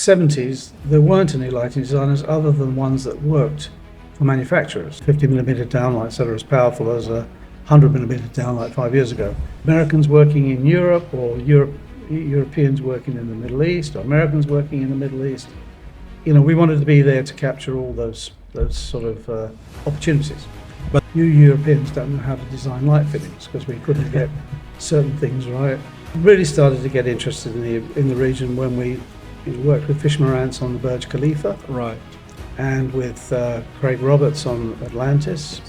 70s, there weren't any lighting designers other than ones that worked for manufacturers. 50mm downlights that are as powerful as a 100mm downlight 5 years ago. Americans working in Europe, or Europeans working in the Middle East, or Americans working in the Middle East. You know, we wanted to be there to capture all those sort of opportunities. But you Europeans don't know how to design light fittings because we couldn't get certain things right. Really started to get interested in the region when we worked with Fish Morantz on the Burj Khalifa. Right. And with Craig Roberts on Atlantis.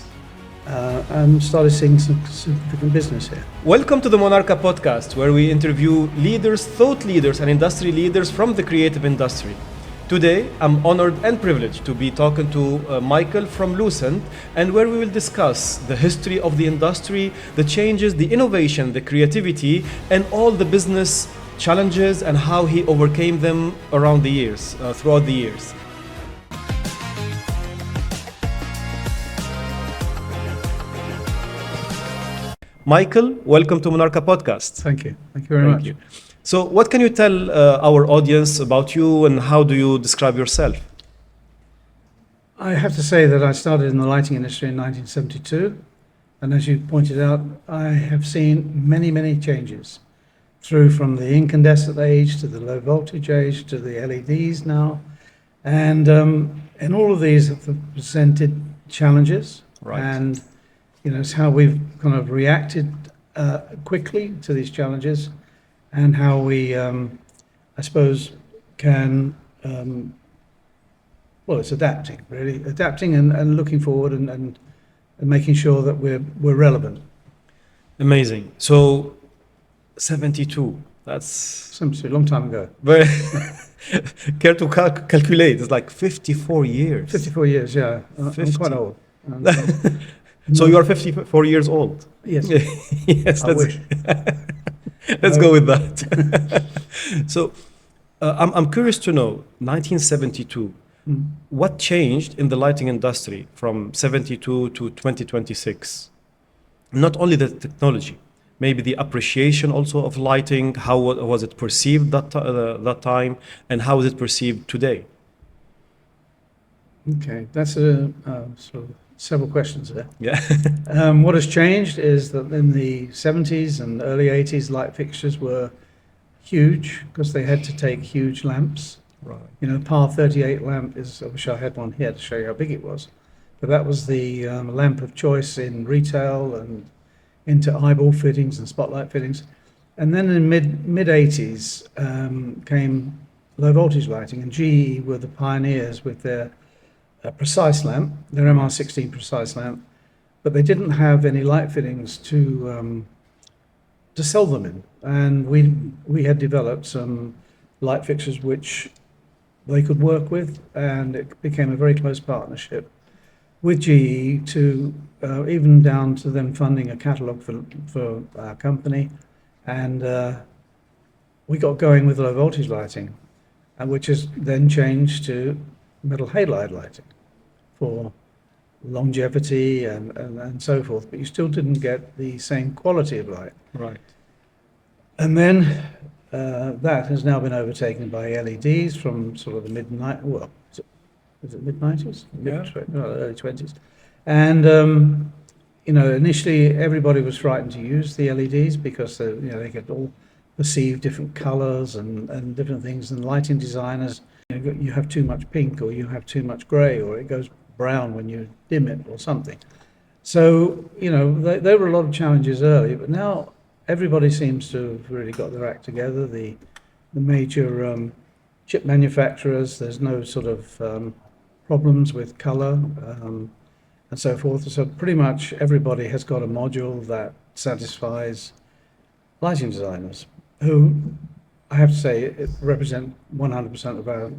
And started seeing some significant business here. Welcome to the Monarca Podcast, where we interview leaders, thought leaders, and industry leaders from the creative industry. Today, I'm honored and privileged to be talking to Michael from Lucent, and where we will discuss the history of the industry, the changes, the innovation, the creativity, and all the business challenges and how he overcame them around the years, throughout the years. Michael, welcome to Monarca Podcast. Thank you. Thank you very much. You. So what can you tell our audience about you, and how do you describe yourself? I have to say that I started in the lighting industry in 1972. And as you pointed out, I have seen many, many changes through from the incandescent age to the low voltage age to the LEDs now. And all of these have presented challenges. Right. And you know, it's how we've kind of reacted quickly to these challenges, and how we, I suppose, can, well, it's adapting, really. Adapting and looking forward and making sure that we're relevant. Amazing. So, 72, that's... A long time ago. Very care to calculate, it's like 54 years. 54 years, yeah. I'm quite old. So you are 54 years old? Yes. Yes, I wish. Let's go with that. So I'm curious to know, 1972, what changed in the lighting industry from 72 to 2026? Not only the technology, maybe the appreciation also of lighting, how was it perceived that time, and how is it perceived today? Okay, that's sort of several questions there. Yeah. What has changed is that in the 70s and early 80s, light fixtures were huge because they had to take huge lamps. Right. You know, PAR 38 lamp is, I wish I had one here to show you how big it was, but that was the lamp of choice in retail and into eyeball fittings and spotlight fittings. And then in mid 80s came low voltage lighting, and GE were the pioneers with their precise lamp, their MR16 precise lamp, but they didn't have any light fittings to sell them in. And we had developed some light fixtures which they could work with, and it became a very close partnership with GE to even down to them funding a catalogue for our company. And we got going with low voltage lighting, which has then changed to metal halide lighting for longevity and so forth, but you still didn't get the same quality of light. Right. And then that has now been overtaken by LEDs from sort of the is it mid-90s? Yeah. Early 20s. And, you know, initially everybody was frightened to use the LEDs because they could all perceive different colors and different things, and lighting designers, you have too much pink, or you have too much gray, or it goes brown when you dim it or something. So, you know, there were a lot of challenges early, but now everybody seems to have really got their act together. The major chip manufacturers, there's no sort of problems with color and so forth. So pretty much everybody has got a module that satisfies lighting designers, who I have to say it represent 100% of our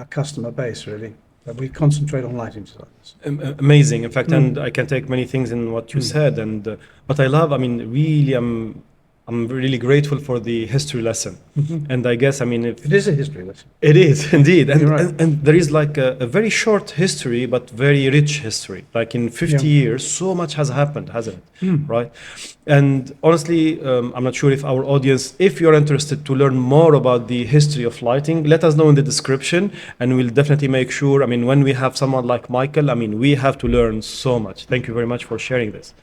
customer base, really. We concentrate on lighting designers. Amazing, in fact, and I can take many things in what you said, and what I love, I mean, really, I'm I'm really grateful for the history lesson. And I guess, I mean, if It is a history lesson. it is indeed, and, You're right. and there is like a very short history, but very rich history. Like in 50 Yeah. years, so much has happened, hasn't it? Right? And honestly, I'm not sure if our audience, if you're interested to learn more about the history of lighting, let us know in the description, and we'll definitely make sure. I mean, when we have someone like Michael, I mean, we have to learn so much. Thank you very much for sharing this.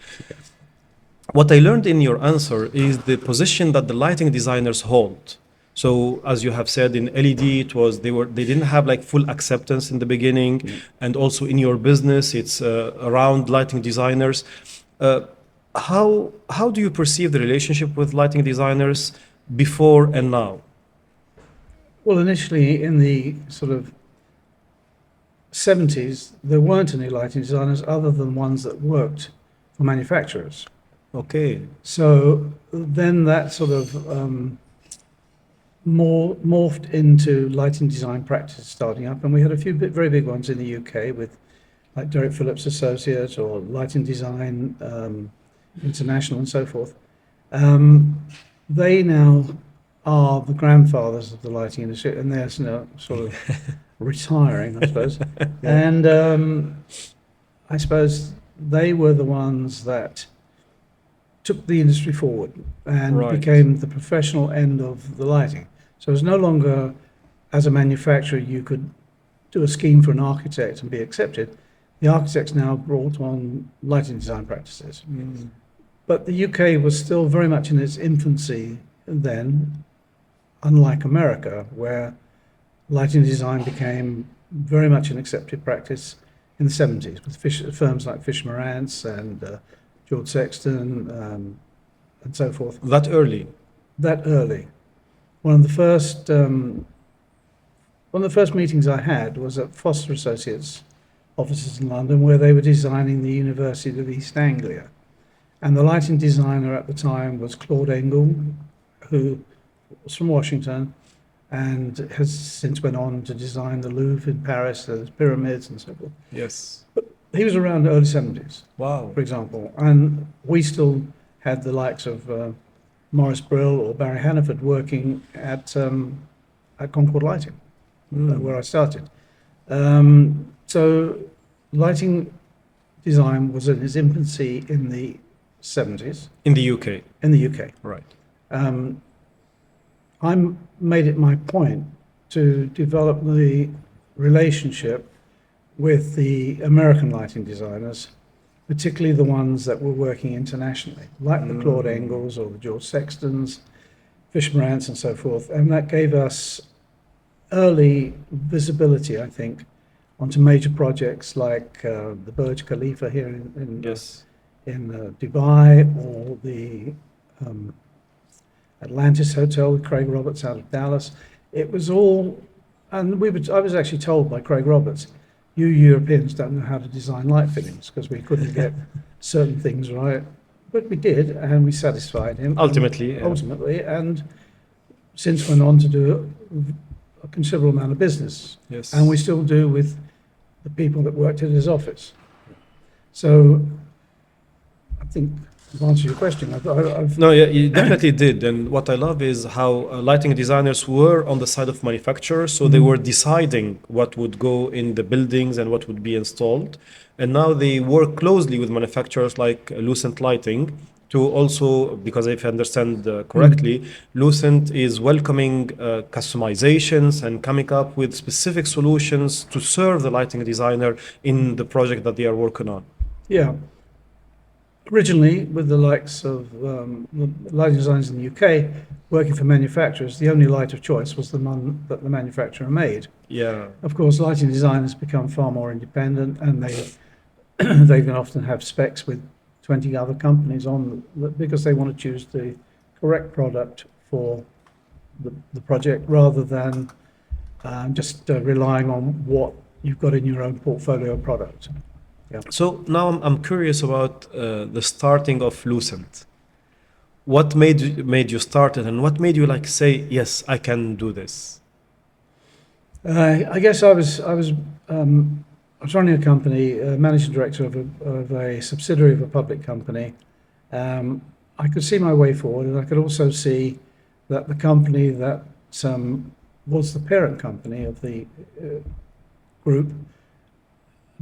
What I learned in your answer is the position that the lighting designers hold. So as you have said, in LED, they didn't have like full acceptance in the beginning, and also in your business, it's around lighting designers. How do you perceive the relationship with lighting designers before and now? Well, initially in the sort of 70s, there weren't any lighting designers other than ones that worked for manufacturers. Okay. So then that sort of morphed into lighting design practice starting up, and we had a few very big ones in the UK with like Derek Phillips Associates or Lighting Design International and so forth. They now are the grandfathers of the lighting industry, and they're sort of retiring, I suppose. And I suppose they were the ones that took the industry forward and Right. became the professional end of the lighting. So it's no longer, as a manufacturer, you could do a scheme for an architect and be accepted. The architects now brought on lighting design practices. But the UK was still very much in its infancy then, unlike America, where lighting design became very much an accepted practice in the 70s with firms like Fisher Marantz and George Sexton and so forth. That early. That early. One of the first meetings I had was at Foster Associates offices in London, where they were designing the University of East Anglia. And the lighting designer at the time was Claude Engel, who was from Washington and has since went on to design the Louvre in Paris, the pyramids and so forth. Yes. He was around the early 70s, Wow. for example, and we still had the likes of Maurice Brill or Barry Hannaford working at Concord Lighting, where I started. So lighting design was in its infancy in the 70s In the UK. in the UK. Right. I made it my point to develop the relationship with the American lighting designers, particularly the ones that were working internationally, like the Claude Engels or the George Sextons, Fisher Marantz and so forth. And that gave us early visibility, I think, onto major projects like the Burj Khalifa here in Yes. Dubai, or the Atlantis Hotel with Craig Roberts out of Dallas. It was all, and I was actually told by Craig Roberts, you Europeans don't know how to design light fittings, because we couldn't get certain things right. But we did, and we satisfied him. Ultimately, yeah. Ultimately, and since went on to do a considerable amount of business. Yes. And we still do with the people that worked in his office. So I think to answer your question, I've No, yeah, you definitely did. And what I love is how lighting designers were on the side of manufacturers. So they were deciding what would go in the buildings and what would be installed. And now they work closely with manufacturers like Lucent Lighting to also, because if I understand correctly, Lucent is welcoming customizations and coming up with specific solutions to serve the lighting designer in the project that they are working on. Yeah. Originally, with the likes of the lighting designers in the UK, working for manufacturers, the only light of choice was the one that the manufacturer made. Yeah. Of course, lighting designers become far more independent, and they can often have specs with 20 other companies on because they want to choose the correct product for the project, rather than just relying on what you've got in your own portfolio of product. Yeah. So now I'm curious about the starting of Lucent. What made you start it, and what made you like say, yes, I can do this? I guess I was running a company, managing director of a subsidiary of a public company. I could see my way forward, and I could also see that the company that was the parent company of the group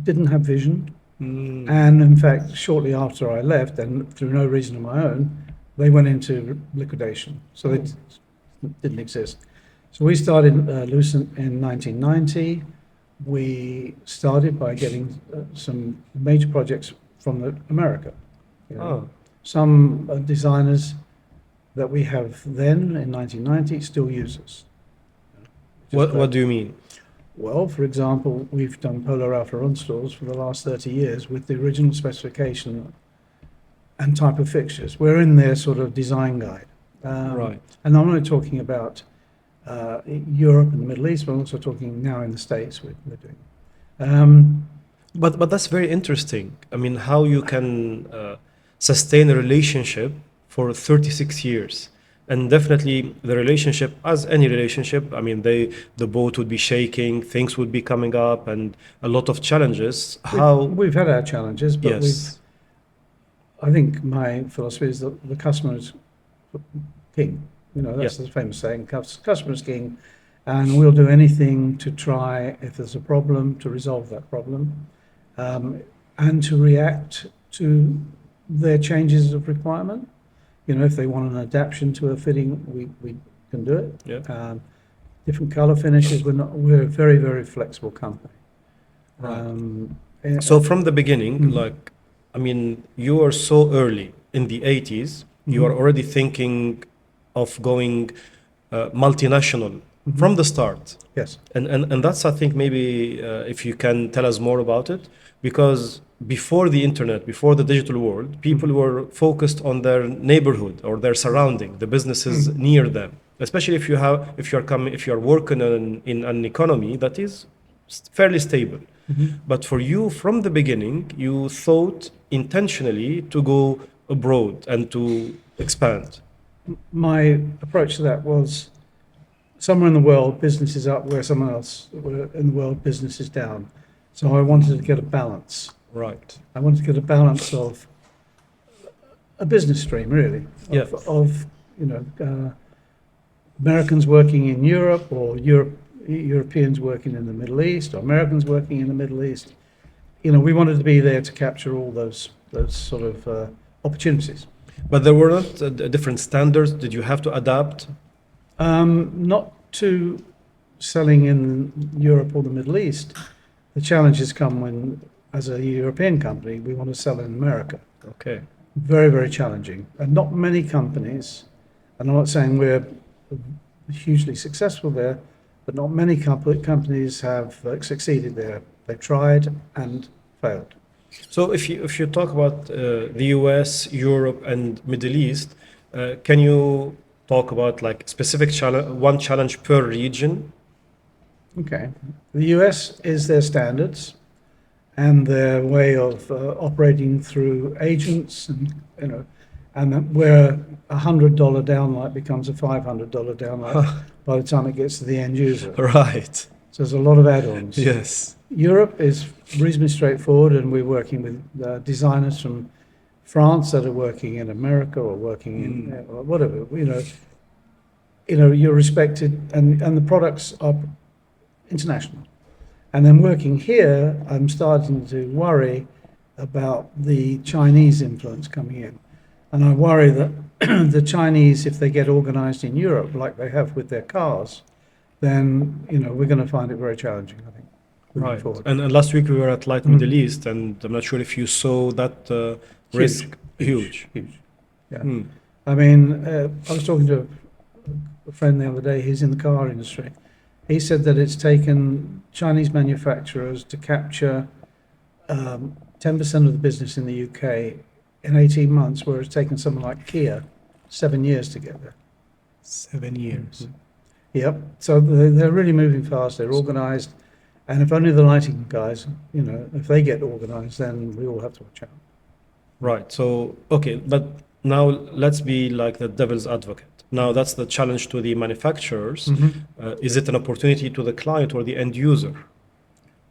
didn't have vision. And in fact, shortly after I left, and through no reason of my own, they went into liquidation. So they didn't exist. So we started Lucent in 1990. We started by getting some major projects from America. You know. Some designers that we have then in 1990 still use us. What do you mean? Well, for example, we've done Polar Alpha installs for the last 30 years with the original specification and type of fixtures. We're in their sort of design guide. Right. And I'm only talking about Europe and the Middle East, but I'm also talking now in the States we're doing. But that's very interesting. I mean, how you can sustain a relationship for 36 years. And definitely the relationship, as any relationship, I mean, the boat would be shaking, things would be coming up, and a lot of challenges. We've had our challenges, but Yes. I think my philosophy is that the customer is king. You know, that's the famous saying, customer is king, and we'll do anything to try, if there's a problem, to resolve that problem, and to react to their changes of requirement. You know, if they want an adaptation to a fitting, we can do it. Yeah. Different color finishes. We're a very, very flexible company. Right. So from the beginning, like, I mean, you are so early in the 80s, you are already thinking of going multinational from the start. Yes. And that's, I think, maybe if you can tell us more about it, because before the internet, before the digital world, people were focused on their neighborhood or their surrounding, the businesses near them. Especially if you're working in an economy that is fairly stable. But for you, from the beginning, you thought intentionally to go abroad and to expand. My approach to that was somewhere in the world, business is up, where somewhere else in the world, business is down. So I wanted to get a balance. Right. I wanted to get a balance of a business stream, really. Of Americans working in Europe, or Europeans working in the Middle East, or Americans working in the Middle East. You know, we wanted to be there to capture all those sort of opportunities. But there were not different standards. Did you have to adapt? Not to selling in Europe or the Middle East. The challenges come when, as a European company, we want to sell in America. Okay. Very, very challenging. And not many companies, and I'm not saying we're hugely successful there, but not many companies have succeeded there. They've tried and failed. So if you talk about the US, Europe, and Middle East, can you talk about like specific one challenge per region? Okay. The US is their standards and their way of operating through agents, and where $100 downlight becomes a $500 downlight by the time it gets to the end user. Right. So there's a lot of add-ons. Yes. Europe is reasonably straightforward, and we're working with designers from France that are working in America or working in whatever. You're respected, and the products are international. And then working here, I'm starting to worry about the Chinese influence coming in. And I worry that the Chinese, if they get organized in Europe, like they have with their cars, then, we're going to find it very challenging, I think. Right. Forward. And last week we were at Light Middle East, and I'm not sure if you saw that risk. Huge. Yeah. I mean, I was talking to a friend the other day. He's in the car industry. He said that it's taken Chinese manufacturers to capture 10% of the business in the UK in 18 months, where it's taken someone like Kia 7 years to get there. 7 years. Yep. So they're really moving fast. They're organized. And if only the lighting guys, if they get organized, then we all have to watch out. Right. So, okay, but now let's be like the devil's advocate. Now that's the challenge to the manufacturers. Is it an opportunity to the client or the end user?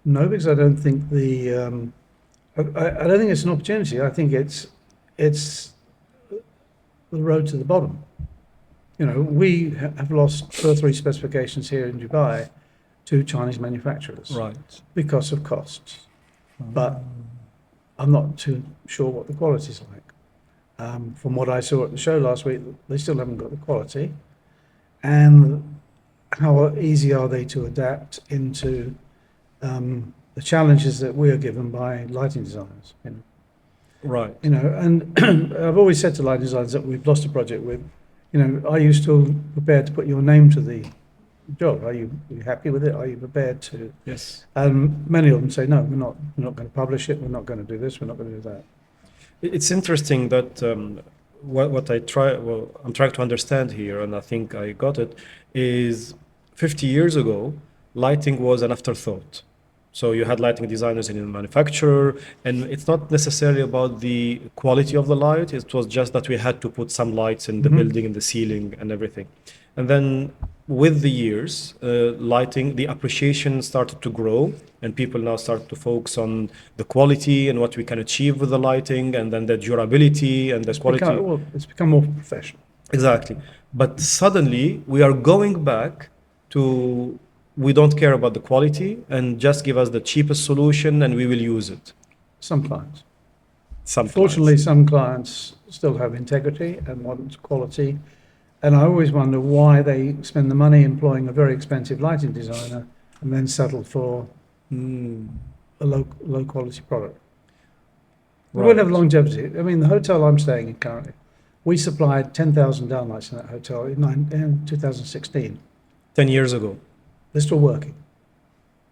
No, because I don't think I don't think it's an opportunity. I think it's the road to the bottom. You know, we have lost 2 or 3 specifications here in Dubai to Chinese manufacturers Right. because of costs. But I'm not too sure what the quality's like. From what I saw at the show last week, they still haven't got the quality. And how easy are they to adapt into the challenges that we are given by lighting designers? Right. You know, and I've always said to lighting designers that we've lost a project with, you know, are you still prepared to put your name to the job? Are you happy with it? Are you prepared to? Yes. And many of them say, no, we're not going to publish it. We're not going to do this. We're not going to do that. It's interesting that what I'm trying to understand here, and I think I got it, is 50 years ago, lighting was an afterthought. So you had lighting designers in the manufacturer, and it's not necessarily about the quality of the light. It was just that we had to put some lights in the building, in the ceiling, and everything. And then with the years, lighting, the appreciation started to grow, and people now start to focus on the quality and what we can achieve with the lighting, and then the durability and the quality. It's become more professional. Exactly. But suddenly we are going back to, we don't care about the quality and just give us the cheapest solution and we will use it. Some clients. Fortunately, some clients still have integrity and want quality. And I always wonder why they spend the money employing a very expensive lighting designer and then settle for a low quality product. We won't have longevity. I mean, the hotel I'm staying in currently, we supplied 10,000 downlights in that hotel in 2016. 10 years ago. They're still working.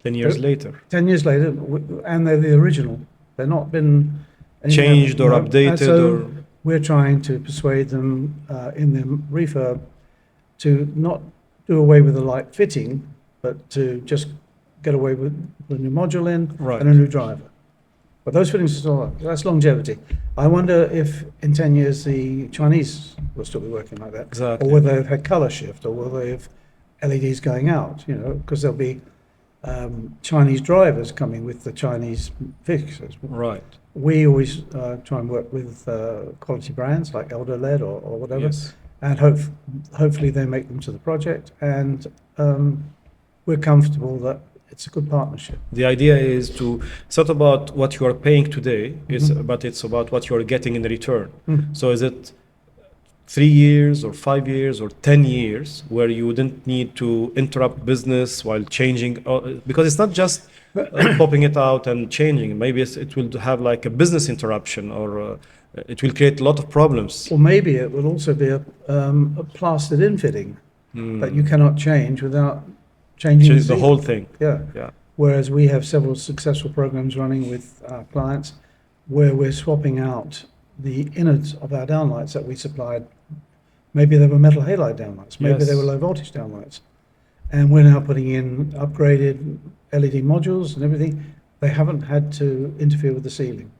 10 years later. 10 years later, and they're the original. They're not been changed or updated. So we're trying to persuade them in the refurb to not do away with the light fitting, but to just get away with the new module in and a new driver. But those fittings are still, that's longevity. I wonder if in 10 years the Chinese will still be working like that. Exactly. Or whether they've had color shift, or whether they have LEDs going out, you know, because there'll be Chinese drivers coming with the Chinese fixtures. Right. We always try and work with quality brands like Elder LED or whatever, and hopefully they make them to the project, and we're comfortable that it's a good partnership. The idea is to, it's not about what you are paying today, but it's about what you are getting in return. So is it 3 years or 5 years or 10 years where you wouldn't need to interrupt business while changing, because it's not just popping it out and changing. Maybe it will have like a business interruption, or it will create a lot of problems. Or maybe it will also be a plastered in fitting that you cannot change without changing the whole thing. Yeah. Whereas we have several successful programs running with our clients where we're swapping out the innards of our downlights that we supplied. Maybe they were metal halide downlights, maybe they were low voltage downlights, and we're now putting in upgraded LED modules and everything. They haven't had to interfere with the ceiling,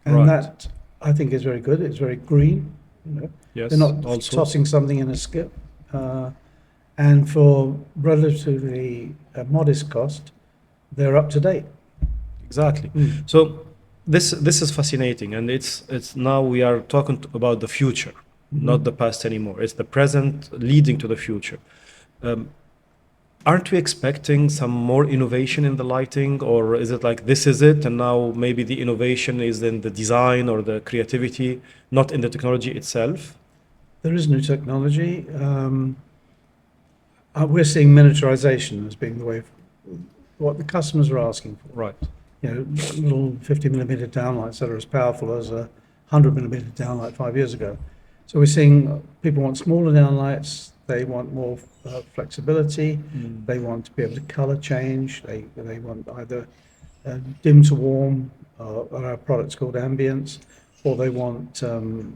and that I think is very good. It's very green, you know. They're not tossing something in a skip, and for relatively modest cost, they're up to date. Exactly. So this is fascinating, and it's now we are talking about the future, not the past anymore. It's the present leading to the future. Aren't we expecting some more innovation in the lighting, or is it like this is it, and now maybe the innovation is in the design or the creativity, not in the technology itself? There is new technology. We're seeing miniaturization as being the way, what the customers are asking for. Right. You know, little 50 millimeter downlights that are as powerful as a 100 millimeter downlight 5 years ago. So we're seeing people want smaller downlights. They want more flexibility. They want to be able to color change. They want either dim to warm, or our product's called ambience, or they want the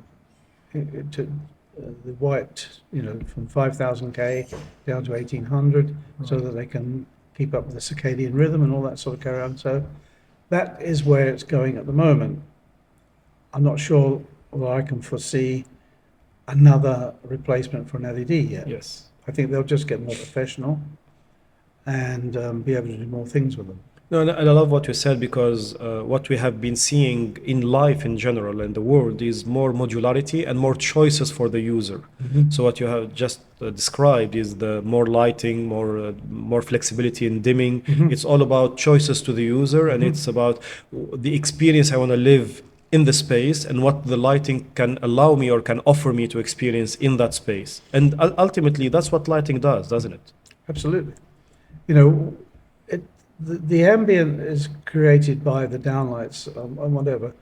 white, you know, from 5,000 K down to 1,800, so that they can keep up with the circadian rhythm and all that sort of carry on. So that is where it's going at the moment. I'm not sure whether I can foresee another replacement for an LED yet. Yes. I think they'll just get more professional and be able to do more things with them. No, and I love what you said because what we have been seeing in life in general and the world is more modularity and more choices for the user. So what you have just described is the more lighting, more flexibility in dimming. It's all about choices to the user, and it's about the experience I want to live in the space and what the lighting can allow me or can offer me to experience in that space. And ultimately, that's what lighting does, doesn't it? Absolutely. You know, the ambient is created by the downlights and whatever.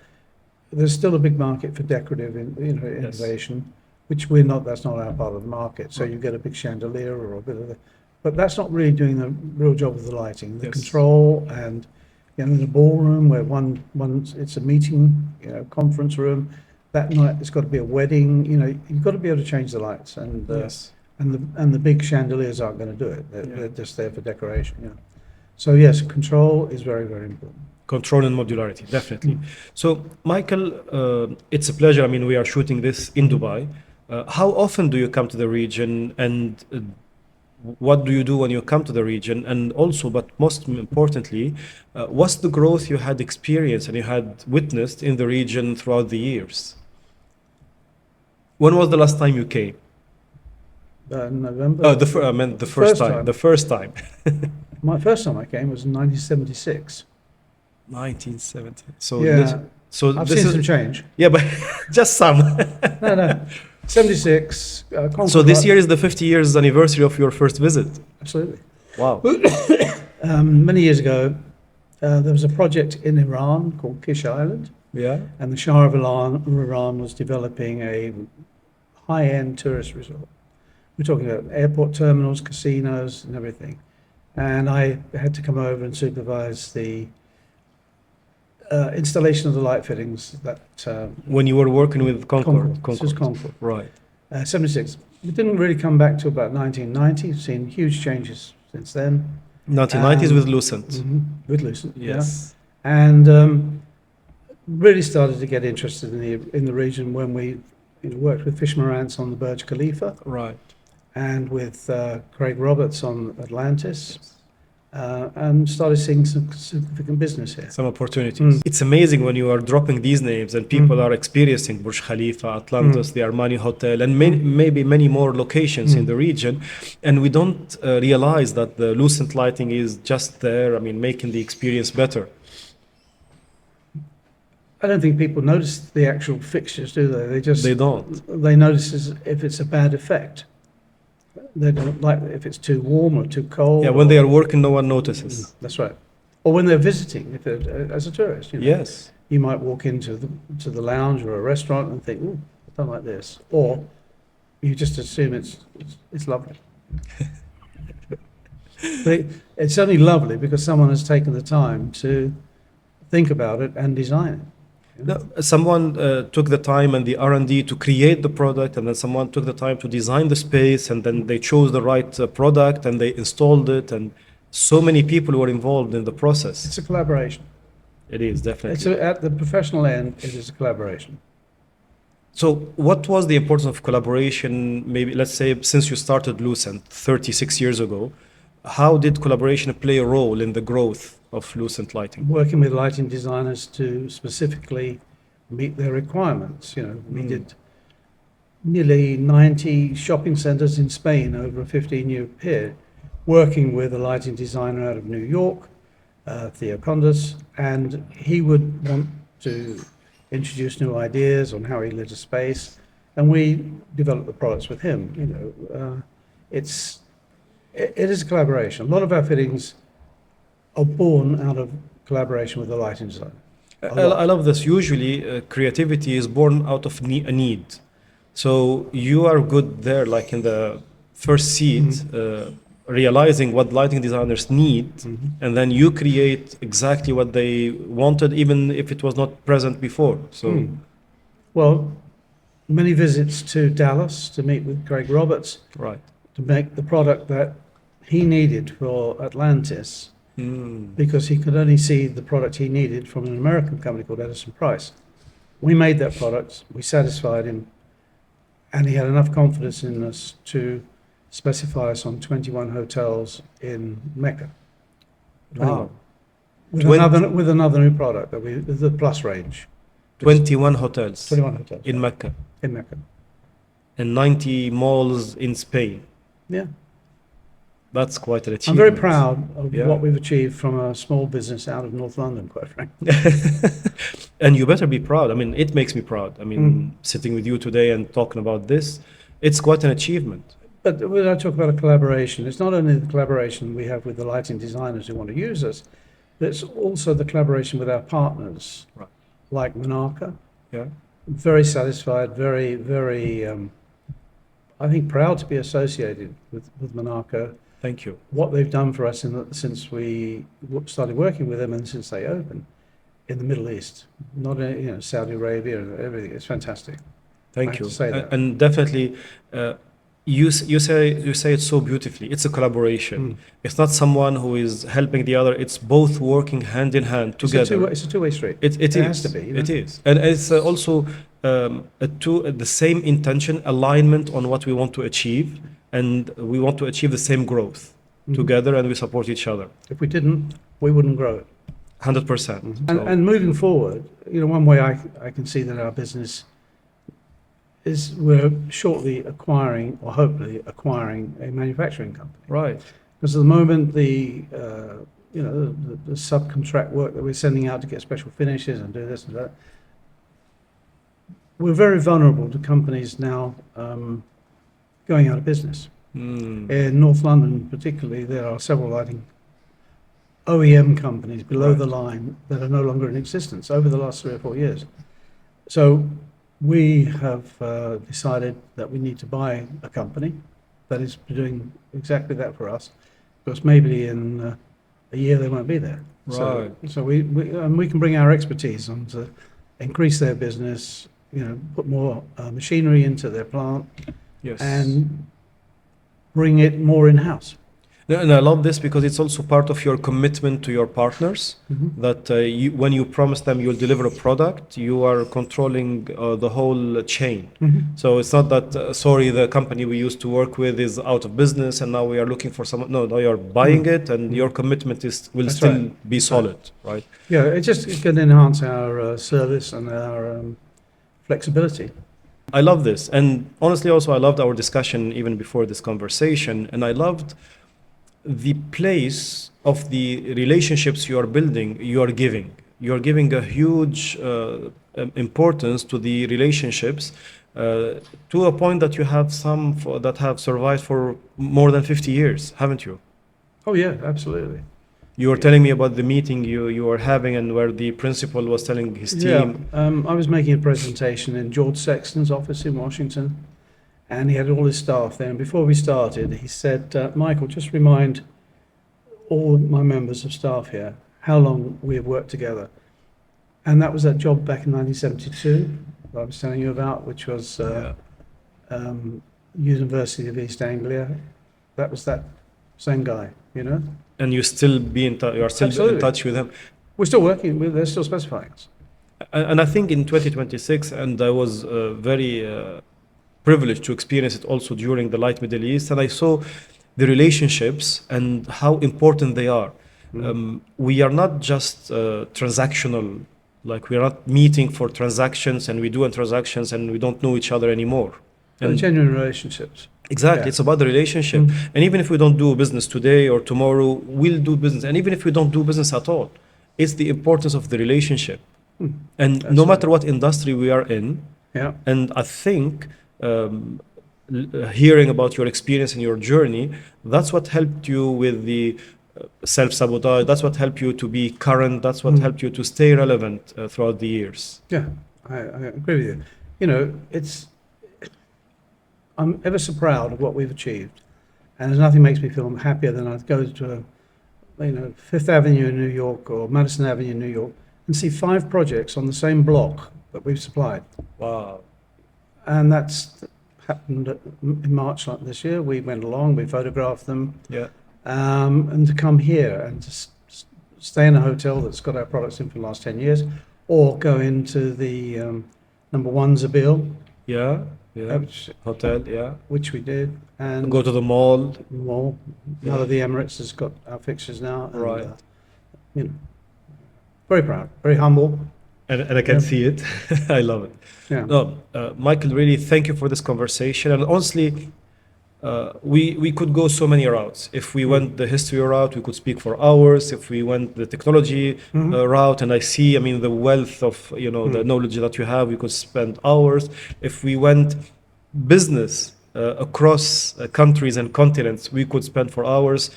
There's still a big market for decorative, innovation, which we're not. That's not our part of the market. So you get a big chandelier or a bit of the, but that's not really doing the real job of the lighting, the control, and the ballroom where one it's a meeting, conference room. That night there's got to be a wedding. You've got to be able to change the lights, and the big chandeliers aren't going to do it. They're just there for decoration. So yes, control is very, very important. Control and modularity, definitely. So, Michael, it's a pleasure. I mean, we are shooting this in Dubai. How often do you come to the region, and what do you do when you come to the region? And also, but most importantly, what's the growth you had experienced and you had witnessed in the region throughout the years? When was the last time you came? November. I meant the first time. The first time. My first time I came was in 1976. 1970. So yeah, I've this seen is some change. Yeah, but just some. No, 76. So this year is the 50 years anniversary of your first visit. Absolutely. Wow. Many years ago, there was a project in Iran called Kish Island. Yeah. And the Shah of Iran was developing a high-end tourist resort. We're talking about airport terminals, casinos, and everything. And I had to come over and supervise the installation of the light fittings. That when you were working with Concord. This was Concord. Right. 76. We didn't really come back to about 1990. We've seen huge changes since then. 1990s with Lucent. With Lucent, yes. Yeah. And really started to get interested in the region when we worked with Fish Marantz on the Burj Khalifa. Right. And with Craig Roberts on Atlantis, and started seeing some significant business here. Some opportunities. It's amazing when you are dropping these names and people are experiencing Burj Khalifa, Atlantis, the Armani Hotel, and maybe many more locations in the region. And we don't realize that the Lucent Lighting is just there, making the experience better. I don't think people notice the actual fixtures, do they? They don't. They notice if it's a bad effect. They don't like if it's too warm or too cold. Yeah, when they are working, no one notices. That's right. Or when they're visiting, if as a tourist, Yes. You might walk into the lounge or a restaurant and think, "Oh, I don't like this," or you just assume it's lovely. But it's only lovely because someone has taken the time to think about it and design it. No, someone took the time and the R&D to create the product, and then someone took the time to design the space, and then they chose the right product and they installed it, and so many people were involved in the process. It's a collaboration. It is, definitely. At the professional end, it is a collaboration. So what was the importance of collaboration, maybe, let's say, since you started Lucent 36 years ago? How did collaboration play a role in the growth of Lucent Lighting? Working with lighting designers to specifically meet their requirements. We did nearly 90 shopping centers in Spain over a 15-year period, working with a lighting designer out of New York, Theo Condas, and he would want to introduce new ideas on how he lit a space, and we developed the products with him. It is a collaboration. A lot of our fittings are born out of collaboration with the lighting designer. I love this. Usually, creativity is born out of a need. So you are good there, like in the first seat, realizing what lighting designers need, and then you create exactly what they wanted, even if it was not present before. So, well, many visits to Dallas to meet with Craig Roberts, right, to make the product that he needed for Atlantis, because he could only see the product he needed from an American company called Edison Price. We made that product, we satisfied him, and he had enough confidence in us to specify us on 21 hotels in Mecca. 21. Wow. with another new product that the Plus range. 21 hotels 21 hotels in Mecca in Mecca. and 90 malls in Spain. Yeah. That's quite an I'm achievement. very proud of Yeah. what we've achieved from a small business out of North London, quite frankly. And you better be proud. I mean, it makes me proud. I mean, sitting with you today and talking about this, it's quite an achievement. But when I talk about a collaboration, it's not only the collaboration we have with the lighting designers who want to use us, but it's also the collaboration with our partners, Right. like Monarca. Yeah. Very satisfied, very, I think, proud to be associated with Monarca. Thank you. What they've done for us since we started working with them and since they opened in the Middle East, not in Saudi Arabia and everything. It's fantastic. Thank I have you. to say that. And definitely, you say it so beautifully. It's a collaboration. It's not someone who is helping the other. It's both working hand in hand together. It's a two-way street. It has to be. It is, and it's also the same intention, alignment on what we want to achieve, and we want to achieve the same growth together, and we support each other. If we didn't, we wouldn't grow it. 100%. And moving forward, one way I can see that our business is we're shortly acquiring, or hopefully acquiring, a manufacturing company. Right. Because at the moment, the subcontract work that we're sending out to get special finishes and do this and that, we're very vulnerable to companies now going out of business. In North London particularly, there are several lighting OEM companies below the line that are no longer in existence over the last 3 or 4 years. So we have decided that we need to buy a company that is doing exactly that for us, because maybe in a year they won't be there. Right. So we can bring our expertise on to increase their business, put more machinery into their plant, Yes. and bring it more in-house. And I love this because it's also part of your commitment to your partners, that when you promise them you'll deliver a product, you are controlling the whole chain. So it's not that, sorry, the company we used to work with is out of business and now we are looking for someone. No, you're buying it, and your commitment will That's still right. be solid, right? Yeah, it can enhance our service and our flexibility. I love this. And honestly, also, I loved our discussion even before this conversation. And I loved the place of the relationships you are building, you are giving. You are giving a huge importance to the relationships to a point that you have some that have survived for more than 50 years, haven't you? Oh, yeah, absolutely. You were telling me about the meeting you were having and where the principal was telling his team. Yeah, I was making a presentation in George Sexton's office in Washington, and he had all his staff there. And before we started, he said, Michael, just remind all my members of staff here how long we have worked together. And that was that job back in 1972 that I was telling you about, which was University of East Anglia. That was that same guy, And you still you are still Absolutely. in touch with him. We're still working, they're still specifying us. And I think in 2026, and I was very privileged to experience it also during the Light Middle East, and I saw the relationships and how important they are. We are not just transactional, like we are not meeting for transactions and we do transactions and we don't know each other anymore. And genuine relationships. Exactly, Yeah. it's about the relationship. And even if we don't do business today or tomorrow, we'll do business. And even if we don't do business at all, it's the importance of the relationship. And That's no matter what industry we are in, Yeah. and I think hearing about your experience and your journey, that's what helped you with the self-sabotage, that's what helped you to be current, that's what helped you to stay relevant throughout the years. Yeah, I agree with you. I'm ever so proud of what we've achieved, and there's nothing makes me feel happier than I'd go to, Fifth Avenue in New York or Madison Avenue in New York and see 5 projects on the same block that we've supplied. Wow. And that's happened in March like this year. We went along, we photographed them, Yeah. and to come here and to stay in a hotel that's got our products in for the last 10 years, or go into the number 1 Zabil, Yeah. Yeah. which, Hotel. Yeah. which we did, and Go to the mall. Mall. Now that the Emirates has got our fixtures now, and, Right. very proud, very humble. And I can see it. I love it. Yeah. No, Michael, really thank you for this conversation. And honestly, we could go so many routes. If we went the history route, we could speak for hours. If we went the technology route, and I see, I mean, the wealth of, you know, the knowledge that you have, we could spend hours. If we went business across countries and continents, we could spend for hours.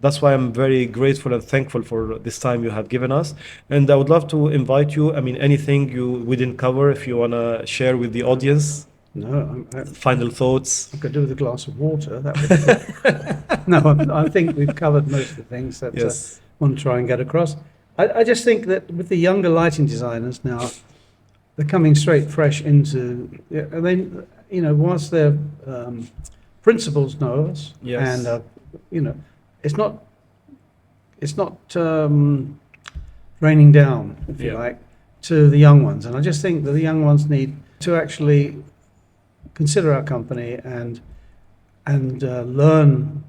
That's why I'm very grateful and thankful for this time you have given us. And I would love to invite you, I mean, anything we didn't cover, if you want to share with the audience. No, Final thoughts. I could do with a glass of water. That would no, I think we've covered most of the things that Yes. I want to try and get across. I just think that with the younger lighting designers now, they're coming straight fresh into, I mean, you know, whilst their principals know us, Yes. and, you know, it's not raining down, if you Yeah. like, to the young ones. And I just think that the young ones need to actually consider our company and learn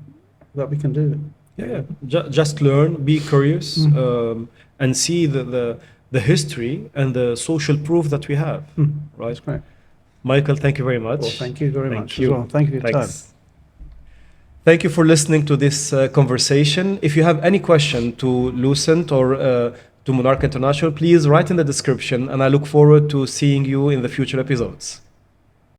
that we can do it. Yeah. Just learn, be curious, and see the history and the social proof that we have. Right. That's great. Michael, thank you very much. Well, thank you very Thank much you. as well. Thank you for your time. Thanks. Thank you for listening to this conversation. If you have any question to Lucent or to Monarca International, please write in the description, and I look forward to seeing you in the future episodes.